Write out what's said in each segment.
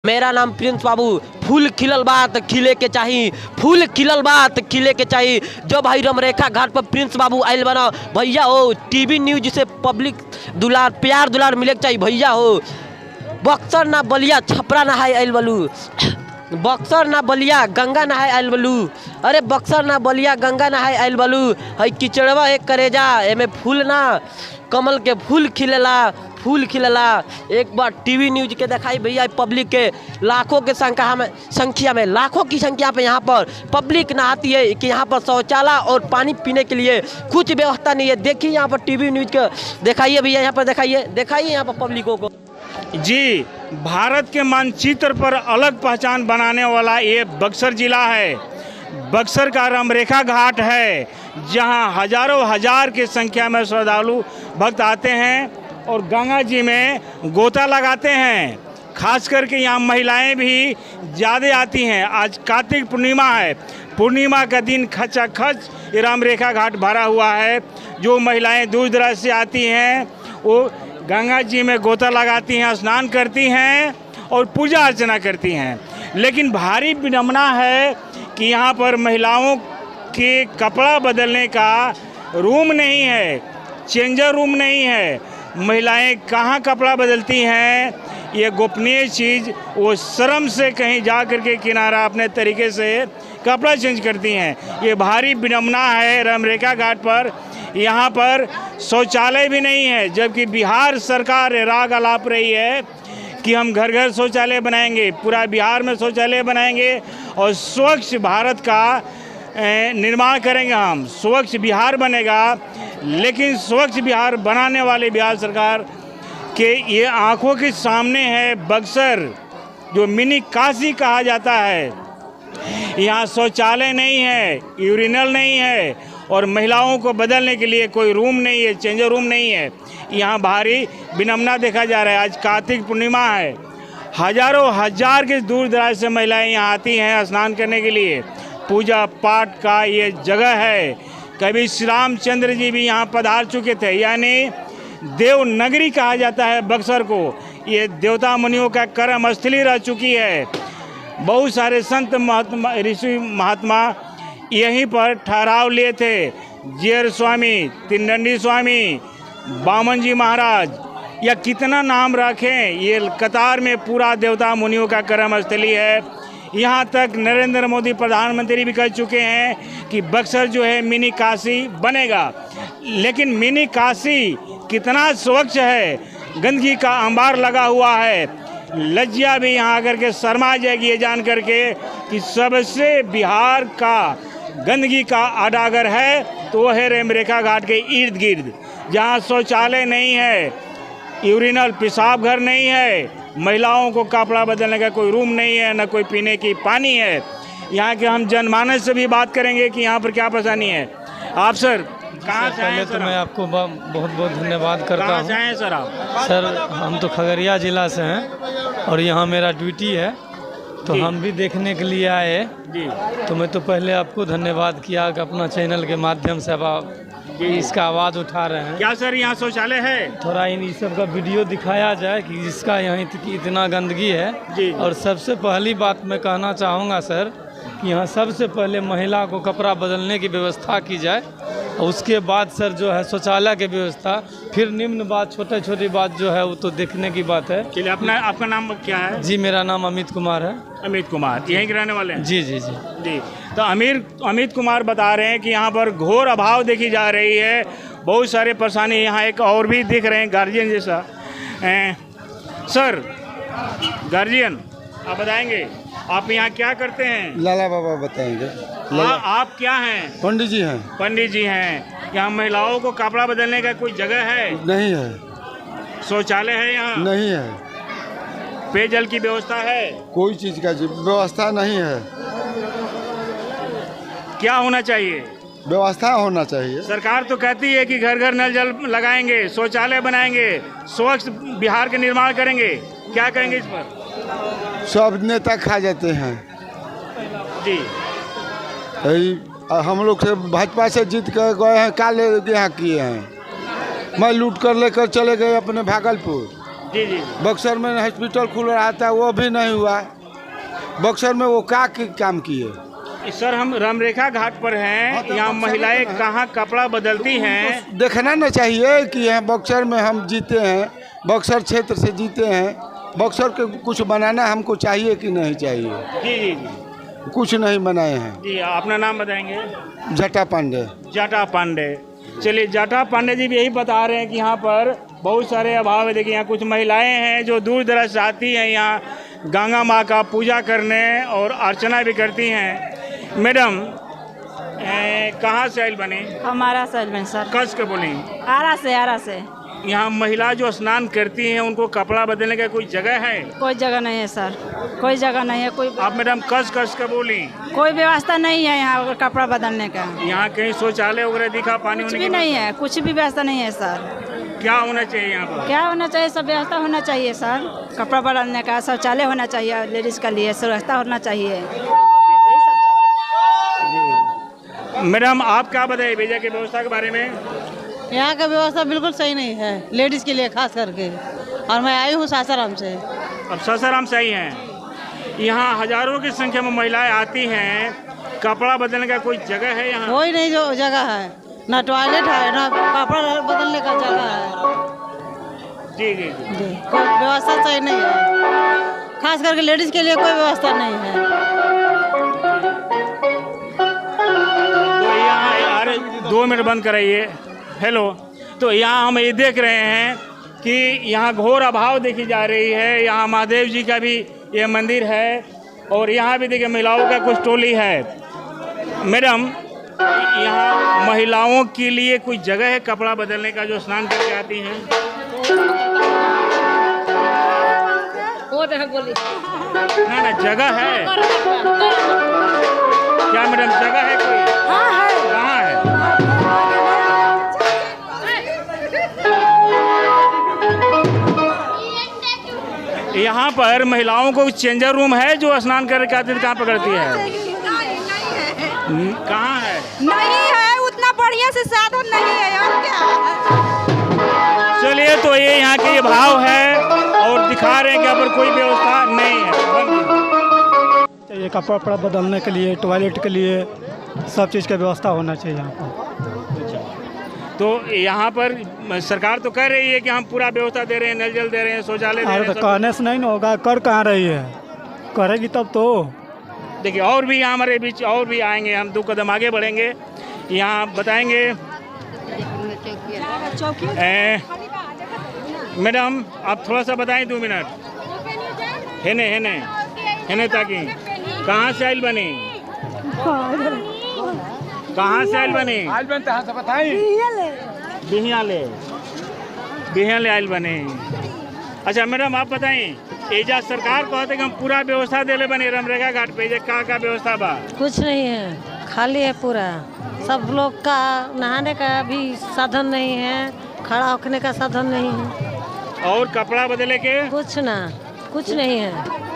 मेरा नाम प्रिंस बाबू। फूल खिलल बात खिले के चाहिए, फूल खिलल बात खिले के चाहिए। जो भाई रमरेखा घाट पर प्रिंस बाबू आयल बना भैया हो, टीवी न्यूज से पब्लिक दुलार प्यार दुलार मिले के चाहिए भैया हो। बक्सर ना बलिया छपरा नहाए आयल बलू, बक्सर ना बलिया गंगा नहाए आयल बलू। अरे बक्सर ना बलिया गंगा नहाए आयल बलू। हई किचड़वा एक करेजा एमे फूल ना कमल के फूल खिलेला, फूल खिलेला। एक बार टीवी न्यूज के दिखाई भैया पब्लिक के लाखों के संख्या में लाखों की संख्या पे यहाँ पर पब्लिक नहाती है कि यहाँ पर शौचालय और पानी पीने के लिए कुछ व्यवस्था नहीं है। देखिए यहाँ पर टीवी न्यूज के दिखाइए भैया, यहाँ पर दिखाइए यहाँ पर पब्लिकों को। जी, भारत के मानचित्र पर अलग पहचान बनाने वाला ये बक्सर जिला है। बक्सर का रमरेखा घाट है, जहां हजारों हजार की संख्या में श्रद्धालु भक्त आते हैं और गंगा जी में गोता लगाते हैं। खास करके यहाँ महिलाएं भी ज़्यादा आती हैं। आज कार्तिक पूर्णिमा है, पूर्णिमा का दिन खचाखच ये रमरेखा घाट भरा हुआ है। जो महिलाएं दूर दराज से आती हैं वो गंगा जी में गोता लगाती हैं, स्नान करती हैं और पूजा अर्चना करती हैं। लेकिन भारी विडंबना है कि यहाँ पर महिलाओं के कपड़ा बदलने का रूम नहीं है, चेंजर रूम नहीं है। महिलाएं कहाँ कपड़ा बदलती हैं, ये गोपनीय चीज़ वो शर्म से कहीं जा कर के किनारा अपने तरीके से कपड़ा चेंज करती हैं। ये भारी विडंबना है रमरेखा घाट पर। यहाँ पर शौचालय भी नहीं है, जबकि बिहार सरकार राग अलाप रही है कि हम घर घर शौचालय बनाएंगे, पूरा बिहार में शौचालय बनाएंगे और स्वच्छ भारत का निर्माण करेंगे। हम स्वच्छ बिहार बनेगा। लेकिन स्वच्छ बिहार बनाने वाले बिहार सरकार के ये आंखों के सामने है बक्सर, जो मिनी काशी कहा जाता है। यहाँ शौचालय नहीं है, यूरिनल नहीं है और महिलाओं को बदलने के लिए कोई रूम नहीं है, चेंजर रूम नहीं है। यहाँ भारी विडंबना देखा जा रहा है। आज कार्तिक पूर्णिमा है, हजारों हजार के दूर दराज से महिलाएं यहाँ आती हैं स्नान करने के लिए। पूजा पाठ का ये जगह है। कभी श्री रामचंद्र जी भी यहाँ पधार चुके थे, यानी देव नगरी कहा जाता है बक्सर को। ये देवता मुनियों का कर्म स्थली रह चुकी है। बहुत सारे संत महात्मा ऋषि महात्मा यहीं पर ठहराव लिए थे। जेर स्वामी, तिनडंडी स्वामी, बामन जी महाराज, या कितना नाम रखें, ये कतार में पूरा देवता मुनियों का कर्म स्थली है। यहाँ तक नरेंद्र मोदी प्रधानमंत्री भी कह चुके हैं कि बक्सर जो है मिनी काशी बनेगा। लेकिन मिनी काशी कितना स्वच्छ है, गंदगी का अंबार लगा हुआ है। लज्जा भी यहाँ आकर के शर्मा जाएगी ये जान करके कि सबसे बिहार का गंदगी का अडागर है तो वह है रमरेखा घाट के इर्द गिर्द, जहाँ शौचालय नहीं है, यूरिनल पेशाब घर नहीं है, महिलाओं को कपड़ा बदलने का कोई रूम नहीं है, न कोई पीने की पानी है। यहाँ के हम जनमानस से भी बात करेंगे कि यहाँ पर क्या परेशानी है। आप सर कहाँ से आए? तो मैं आपको बहुत बहुत धन्यवाद करता हूँ। कहाँ से आए सर आप? सर हम तो खगड़िया ज़िला से हैं और यहाँ मेरा ड्यूटी है, तो हम भी देखने के लिए आए जी। तो मैं तो पहले आपको धन्यवाद किया कि अपना चैनल के माध्यम से अब आप इसका आवाज़ उठा रहे हैं। क्या सर यहाँ शौचालय है? थोड़ा इन सब का वीडियो दिखाया जाए कि इसका यहाँ इतना गंदगी है जी। और सबसे पहली बात मैं कहना चाहूँगा सर कि यहाँ सबसे पहले महिला को कपड़ा बदलने की व्यवस्था की जाए और उसके बाद सर जो है शौचालय की व्यवस्था, फिर निम्न बात छोटी छोटी बात जो है वो तो देखने की बात है। चलिए, आपका नाम क्या है? जी मेरा नाम अमित कुमार है। अमित कुमार यहीं के रहने वाले हैं? जी जी जी जी। तो अमित कुमार बता रहे हैं कि यहाँ पर घोर अभाव देखी जा रही है, बहुत सारे परेशानी। यहाँ एक और भी दिख रहे हैं गार्जियन जैसा। सर गार्जियन आप बताएंगे आप यहाँ क्या करते हैं? लाला बाबा बताएंगे। आप क्या हैं? पंडित जी हैं। पंडित जी हैं। यहाँ महिलाओं को कपड़ा बदलने का कोई जगह है? नहीं है। शौचालय है यहाँ? नहीं है। पेयजल की व्यवस्था है? कोई चीज़ का व्यवस्था नहीं है। क्या होना चाहिए? व्यवस्था होना चाहिए। सरकार तो कहती है कि घर घर नल जल लगाएंगे, शौचालय बनाएंगे, स्वच्छ बिहार का निर्माण करेंगे। क्या कहेंगे इस पर? सब नेता खा जाते हैं जी। हम लोग से भाजपा से जीत कर गए हैं, काले यहाँ किए हैं। मैं लूट कर लेकर चले गए अपने भागलपुर। जी जी बक्सर में हॉस्पिटल खुल रहा था, वो भी नहीं हुआ। बक्सर में वो क्या काम किए? सर, हम रामरेखा घाट पर हैं। यहाँ महिलाएं कहाँ कपड़ा बदलती हैं? देखना न चाहिए कि यहाँ बक्सर में हम जीते हैं, बक्सर क्षेत्र से जीते हैं। बक्सर के कुछ बनाना हमको चाहिए कि नहीं चाहिए? जी जी जी कुछ नहीं बनाए हैं। जी, अपना नाम बताएंगे? जटा पांडे। जाटा पांडे। चलिए, जाटा पांडे जी भी यही बता रहे हैं कि यहाँ पर बहुत सारे अभाव है। देखिए, यहाँ कुछ महिलाएं हैं जो दूर दराज से आती हैं यहाँ गंगा माँ का पूजा करने और अर्चना भी करती हैं। मैडम, कहाँ से आइल बने? हमारा सलमान सर, कस के बोली। आरा से। यहाँ महिला जो स्नान करती हैं उनको कपड़ा बदलने का कोई जगह है? कोई जगह नहीं है सर, कोई जगह नहीं है। कोई आप मैडम कस के बोली। कोई व्यवस्था नहीं है यहाँ कपड़ा बदलने का। यहाँ कहीं शौचालय वगैरह दिखा? पानी कुछ होने भी की नहीं है, कुछ भी व्यवस्था नहीं है सर। क्या होना चाहिए यहाँ पर? क्या होना चाहिए? सब व्यवस्था होना चाहिए सर। कपड़ा बदलने का शौचालय होना चाहिए, लेडीज के लिए व्यवस्था होना चाहिए। मैडम, आप क्या बताइए भैया की व्यवस्था के बारे में? यहाँ का व्यवस्था बिल्कुल सही नहीं है, लेडीज़ के लिए खास करके। और मैं आई हूँ सासाराम से। अब सासाराम से आई हैं। यहाँ हजारों की संख्या में महिलाएं आती हैं, कपड़ा बदलने का कोई जगह है यहाँ? कोई नहीं जो जगह है, ना टॉयलेट है ना कपड़ा बदलने का जगह है। जी जी जी जी, कोई व्यवस्था सही नहीं है, खास करके लेडीज़ के लिए कोई व्यवस्था नहीं है। तो यहाँ, अरे 2 मिनट बंद कराइए। हेलो। तो यहाँ हम ये देख रहे हैं कि यहाँ घोर अभाव देखी जा रही है। यहाँ महादेव जी का भी ये मंदिर है और यहाँ भी देखिए महिलाओं का कुछ टोली है। मैडम, यहाँ महिलाओं के लिए कोई जगह है कपड़ा बदलने का जो स्नान करके आती हैं? ना जगह है क्या मैडम? जगह है कोई? कहाँ है? यहाँ पर महिलाओं को चेंजर रूम है जो स्नान करके आती है? कहाँ पकड़ती है? कहाँ है? नहीं है, उतना बढ़िया से साधन नहीं है। और क्या? चलिए, तो ये यहाँ के भाव है और दिखा रहे हैं कि यहाँ पर कोई व्यवस्था नहीं है। ये कपड़ा बदलने के लिए, टॉयलेट के लिए सब चीज़ का व्यवस्था होना चाहिए यहाँ पर। तो यहाँ पर सरकार तो कह रही है कि हम पूरा व्यवस्था दे रहे हैं, नल जल दे रहे हैं, शौचालय दे रहे अरे हैं। तो कहने से नहीं ना होगा, कर कहाँ रही है? करेगी तब तो। देखिए, और भी यहाँ हमारे बीच और भी आएंगे, हम 2 कदम आगे बढ़ेंगे, यहाँ बताएंगे। मैडम, आप थोड़ा सा बताएं, 2 मिनट। हेने ताकि कहाँ से आइल बनी? कहाँ से आइल बनी? बिहियाले आइल बने। अच्छा मैडम, आप बताएं, एजा सरकार कहते कि हम पूरा व्यवस्था देले बने रामरेखा घाट पे, का व्यवस्था बा? कुछ नहीं है, खाली है पूरा। सब लोग का नहाने का भी साधन नहीं है, खड़ा होने का साधन नहीं है। और कपड़ा बदले के? कुछ नहीं है।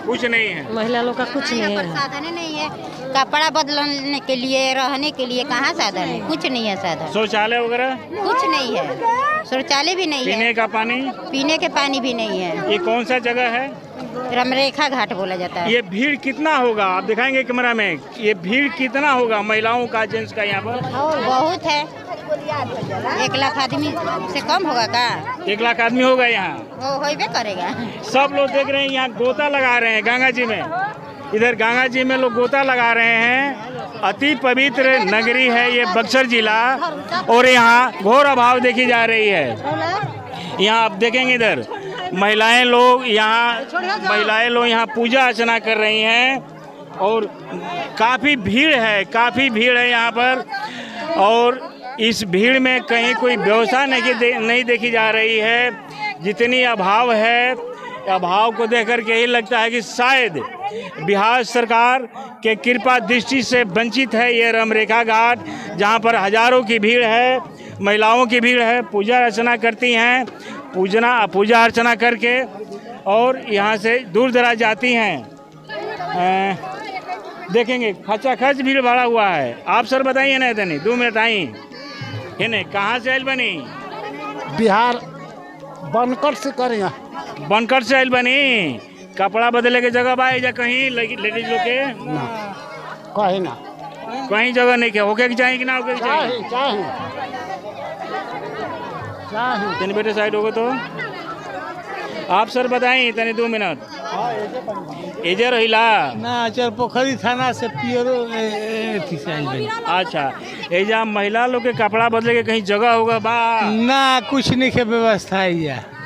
कुछ नहीं है, महिला लोग का कुछ नहीं है। साधन नहीं है, कपड़ा बदलने के लिए, रहने के लिए कहाँ साधन है? कुछ नहीं है साधन। शौचालय वगैरह कुछ नहीं है, शौचालय भी नहीं है, पीने का पानी? पीने के पानी भी नहीं है। ये कौन सा जगह है? रामरेखा घाट बोला जाता है। ये भीड़ कितना होगा, आप दिखाएंगे कैमरा में? ये भीड़ कितना होगा महिलाओं का, जेंट्स का यहाँ पर? बहुत है, 1 लाख आदमी से कम होगा का? 1 लाख आदमी होगा यहाँ? वो होइबे करेगा। सब लोग देख रहे हैं यहाँ गोता लगा रहे हैं गंगा जी में। इधर गंगा जी में लोग गोता लगा रहे हैं। अति पवित्र नगरी है ये बक्सर जिला और यहाँ घोर अभाव देखी जा रही है। यहाँ आप देखेंगे इधर महिलाएं लोग यहाँ पूजा अर्चना कर रही हैं और काफ़ी भीड़ है यहाँ पर। और इस भीड़ में कहीं कोई व्यवस्था नहीं देखी जा रही है। जितनी अभाव है, अभाव को देख कर के यही लगता है कि शायद बिहार सरकार के कृपा दृष्टि से वंचित है ये रामरेखा घाट, जहाँ पर हजारों की भीड़ है, महिलाओं की भीड़ है, पूजा अर्चना करती हैं, पूजा अर्चना करके और यहाँ से दूर दराज जाती हैं। देखेंगे खचाखच भीड़ भरा हुआ है। आप सर बताइए ना, इतनी 2 मिनट आई है। कहाँ से आइल बनी? बिहार बनकर से करें बनकर से आइल बनी कपड़ा बदले के जगह बा या कहीं लेडीज लोग के ना कहीं ना कहीं जगह नहीं के होके के चाहिए कि ना होके के चाहिए चाहे तनी बेटे साइड हो गए तो आप सर बताएं तनी 2 मिनट एजे रहिला ना चल पोखरी थाना से पियरो थी साइल अच्छा एजा महिला लोग के कपड़ा बदले के कहीं जगह होगा बा ना कुछ नहीं के व्यवस्था है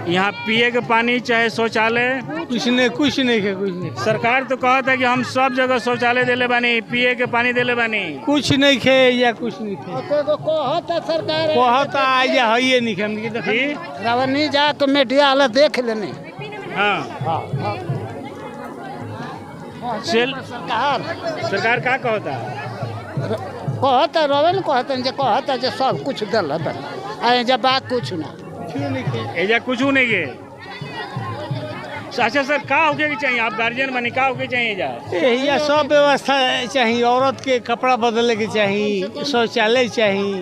यहाँ पिए के पानी चाहे शौचालय कुछ नहीं के कुछ नहीं सरकार तो कहता है कि हम सब जगह शौचालय देले बानी पिए के पानी देले बानी कुछ नहीं खे या कुछ नहीं खे कहता सरकार कहता आया है ये नहीं खे हमके देखी रावणी जा तो मीडिया वाला देख लेने हाँ सरकार का कहता कहता रवन कहता जो सब कुछ दिल आए जब बात कुछ ना एजा कुछ नहीं के अच्छा सर का होके के चाहिए आप गार्जियन बने का होके चाहिए यह सब व्यवस्था चाहिए औरत के कपड़ा बदले के चाहिए शौचालय चाहिए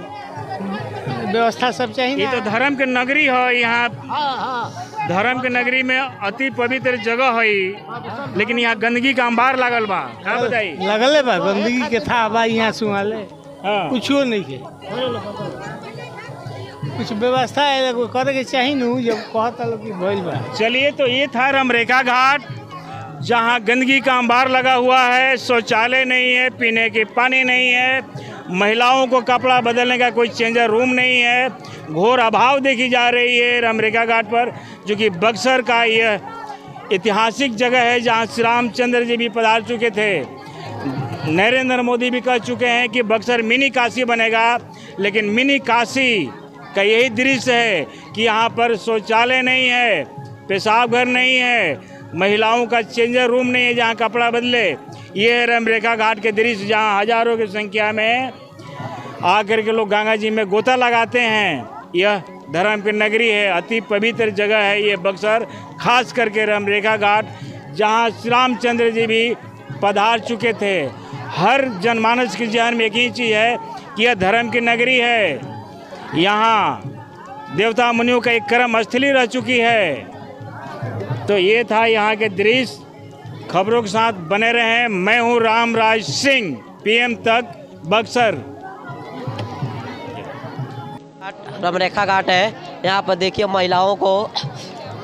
व्यवस्था सब चाहिए ये तो धर्म के नगरी है यहाँ धर्म के नगरी में अति पवित्र जगह है लेकिन यहाँ गंदगी का अंबार लागल बा का बताई लगले बा गंदगी के था बा यहाँ सुहाले कुछ नहीं के कुछ व्यवस्था करे के चाहिए न जब कहता लोग कि भइल बा। चलिए तो ये था रमरेखा घाट जहाँ गंदगी का अंबार लगा हुआ है शौचालय नहीं है पीने के पानी नहीं है महिलाओं को कपड़ा बदलने का कोई चेंजर रूम नहीं है घोर अभाव देखी जा रही है रमरेखा घाट पर जो कि बक्सर का यह ऐतिहासिक जगह है जहाँ श्री रामचंद्र जी भी पधार चुके थे। नरेंद्र मोदी भी कह चुके हैं कि बक्सर मिनी काशी बनेगा लेकिन मिनी काशी का यही दृश्य है कि यहाँ पर शौचालय नहीं है पेशाब घर नहीं है महिलाओं का चेंजर रूम नहीं है जहाँ कपड़ा बदले। ये है रमरेखा घाट के दृश्य जहाँ हजारों की संख्या में आकर के लोग गंगा जी में गोता लगाते हैं। यह धर्म की नगरी है अति पवित्र जगह है ये बक्सर खास करके रमरेखा घाट जहाँ श्री रामचंद्र जी भी पधार चुके थे। हर जनमानस के जहन में एक ही चीज़ है कि यह धर्म की नगरी है यहाँ देवता मुनियों का एक कर्म स्थली रह चुकी है। तो ये था यहाँ के दृश्य खबरों के साथ बने रहें। मैं हूँ रामराज सिंह PM तक बक्सर। रमरेखा घाट है यहाँ पर देखिए महिलाओं को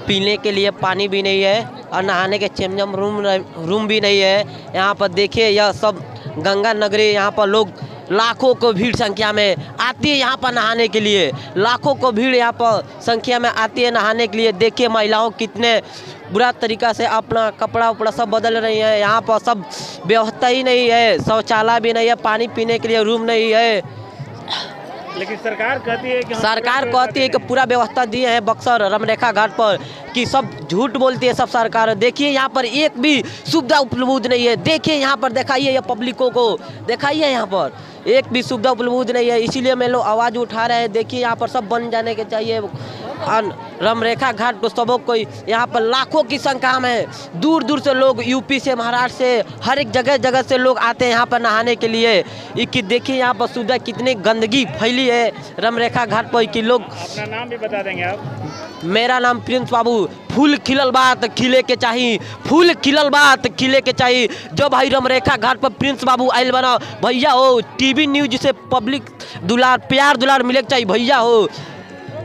पीने के लिए पानी भी नहीं है और नहाने के चेंजम रूम भी नहीं है। यहाँ पर देखिए यह सब गंगा नगरी यहाँ पर लोग लाखों को भीड़ संख्या में आती है यहाँ पर नहाने के लिए लाखों को भीड़ यहाँ पर संख्या में आती है नहाने के लिए। देखिए महिलाओं कितने बुरा तरीका से अपना कपड़ा उपड़ा सब बदल रही है। यहाँ पर सब व्यवस्था ही नहीं है शौचालय भी नहीं है पानी पीने के लिए रूम नहीं है। लेकिन सरकार कहती है कि पूरा व्यवस्था दिए हैं बक्सर रमरेखा घाट पर कि सब झूठ बोलती है सब सरकार। देखिए यहाँ पर एक भी सुविधा उपलब्ध नहीं है। देखिए यहाँ पर दिखाइए ये पब्लिकों को दिखाइए यहाँ पर एक भी सुविधा उपलब्ध नहीं है। इसीलिए मैं लोग आवाज़ उठा रहे हैं। देखिए यहाँ पर सब बन जाने के चाहिए रमरेखा घाट को सबों को यहाँ पर लाखों की संख्या में दूर दूर से लोग यूपी से महाराष्ट्र से हर एक जगह से लोग आते हैं यहाँ पर नहाने के लिए। कि देखिए यहाँ पर सुविधा कितनी गंदगी फैली है रमरेखा घाट पर कि लोग। अपना नाम भी बता देंगे आप? मेरा नाम प्रिंस बाबू। फूल खिलल बात खिले के चाहिए फूल खिलल बात खिले के चाहिए। जो भाई रमरेखा घाट पर प्रिंस बाबू आयल बना भैया हो टीवी न्यूज से पब्लिक दुलार प्यार दुलार मिले के चाहिए भैया हो।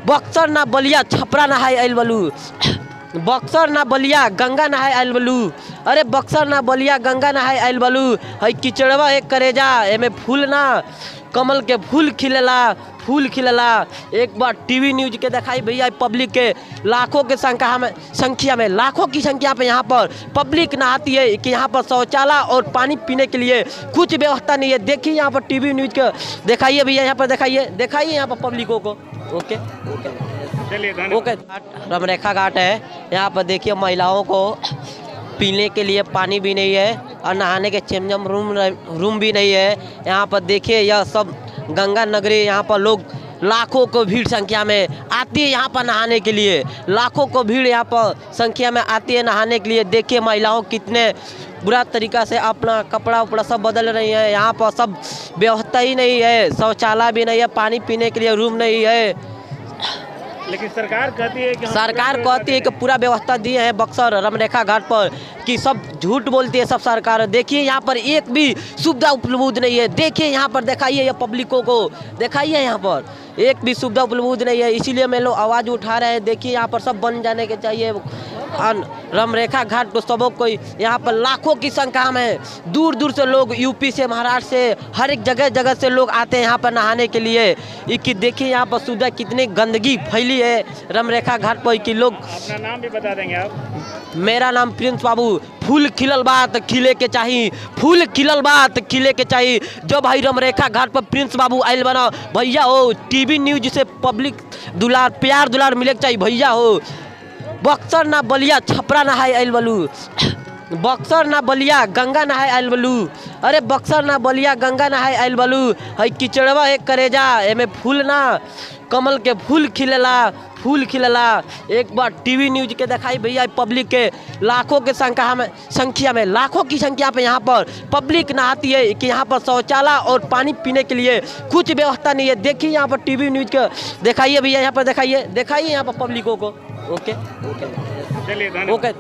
बक्सर ना बलिया छपरा नहाए आयल बलू बक्सर ना बलिया गंगा नहाए आयल बलू। अरे बक्सर ना बलिया गंगा नहाए आयल बलू है किचड़वा एक करेजा एमे फूल ना कमल के फूल खिलेला। एक बार टीवी न्यूज के दिखाई भैया पब्लिक के लाखों के संख्या में लाखों की संख्या पे यहाँ पर पब्लिक नहाती है कि यहाँ पर शौचालय और पानी पीने के लिए कुछ व्यवस्था नहीं है। देखिए यहाँ पर टीवी न्यूज के दिखाइए भैया यहाँ पर दिखाइए यहाँ पर पब्लिकों को। ओके रमरेखा घाट है यहाँ पर देखिए महिलाओं को पीने के लिए पानी भी नहीं है और नहाने के चेंजम रूम भी नहीं है। यहाँ पर देखिए यह सब गंगा नगरी यहाँ पर लोग लाखों को भीड़ संख्या में आती है यहाँ पर नहाने के लिए लाखों को भीड़ यहाँ पर संख्या में आती है नहाने के लिए। देखिए महिलाओं कितने बुरा तरीका से अपना कपड़ा उपड़ा सब बदल रही है। यहाँ पर सब व्यवस्था ही नहीं है शौचालय भी नहीं है पानी पीने के लिए रूम नहीं है। लेकिन सरकार कहती है कि हम सरकार कहती है कि पूरा व्यवस्था दिए हैं बक्सर रमरेखा घाट पर, कि सब झूठ बोलती है सब सरकार। देखिए यहाँ पर एक भी सुविधा उपलब्ध नहीं है। देखिए यहाँ पर, दिखाइए ये पब्लिकों को, दिखाइए यहाँ पर एक भी सुविधा उपलब्ध नहीं है। इसीलिए मैं लोग आवाज़ उठा रहे हैं। देखिए यहाँ पर सब बन जाने के चाहिए रमरेखा घाट। तो सबों को यहाँ पर लाखों की संख्या में दूर दूर से लोग, यूपी से, महाराष्ट्र से, हर एक जगह जगह से लोग आते हैं यहाँ पर नहाने के लिए। कि देखिए यहाँ पर सुविधा कितनी गंदगी फैली है रमरेखा घाट पर कि लोग। अपना नाम भी बता देंगे आप? मेरा नाम प्रिंस बाबू। फूल खिलल बात खिले के चाहिए, फूल खिलल बात खिले के चाहिए। जो भाई रमरेखा घाट पर प्रिंस बाबू आयल बना भैया हो, टीवी न्यूज से पब्लिक दुलार, प्यार दुलार मिले के चाहिए भैया हो। बक्सर ना बलिया छपरा नहाए आयल बलू, बक्सर ना बलिया गंगा नहाए आयल बलू। अरे बक्सर ना बलिया गंगा नहाए आयल बलू। है किचड़वा एक करेजा, एमे फूल ना कमल के फूल खिलेला, फूल खिलेला। एक बार टीवी न्यूज के दिखाई भैया पब्लिक के लाखों के संख्या में लाखों की संख्या पे यहाँ पर पब्लिक नहाती है कि यहाँ पर शौचालय और पानी पीने के लिए कुछ व्यवस्था नहीं है। देखिए यहाँ पर टीवी न्यूज के दिखाइए भैया, यहाँ पर दिखाइए, दिखाइए यहाँ पर पब्लिकों को। ओके ओके चलिए, धन्यवाद। ओके।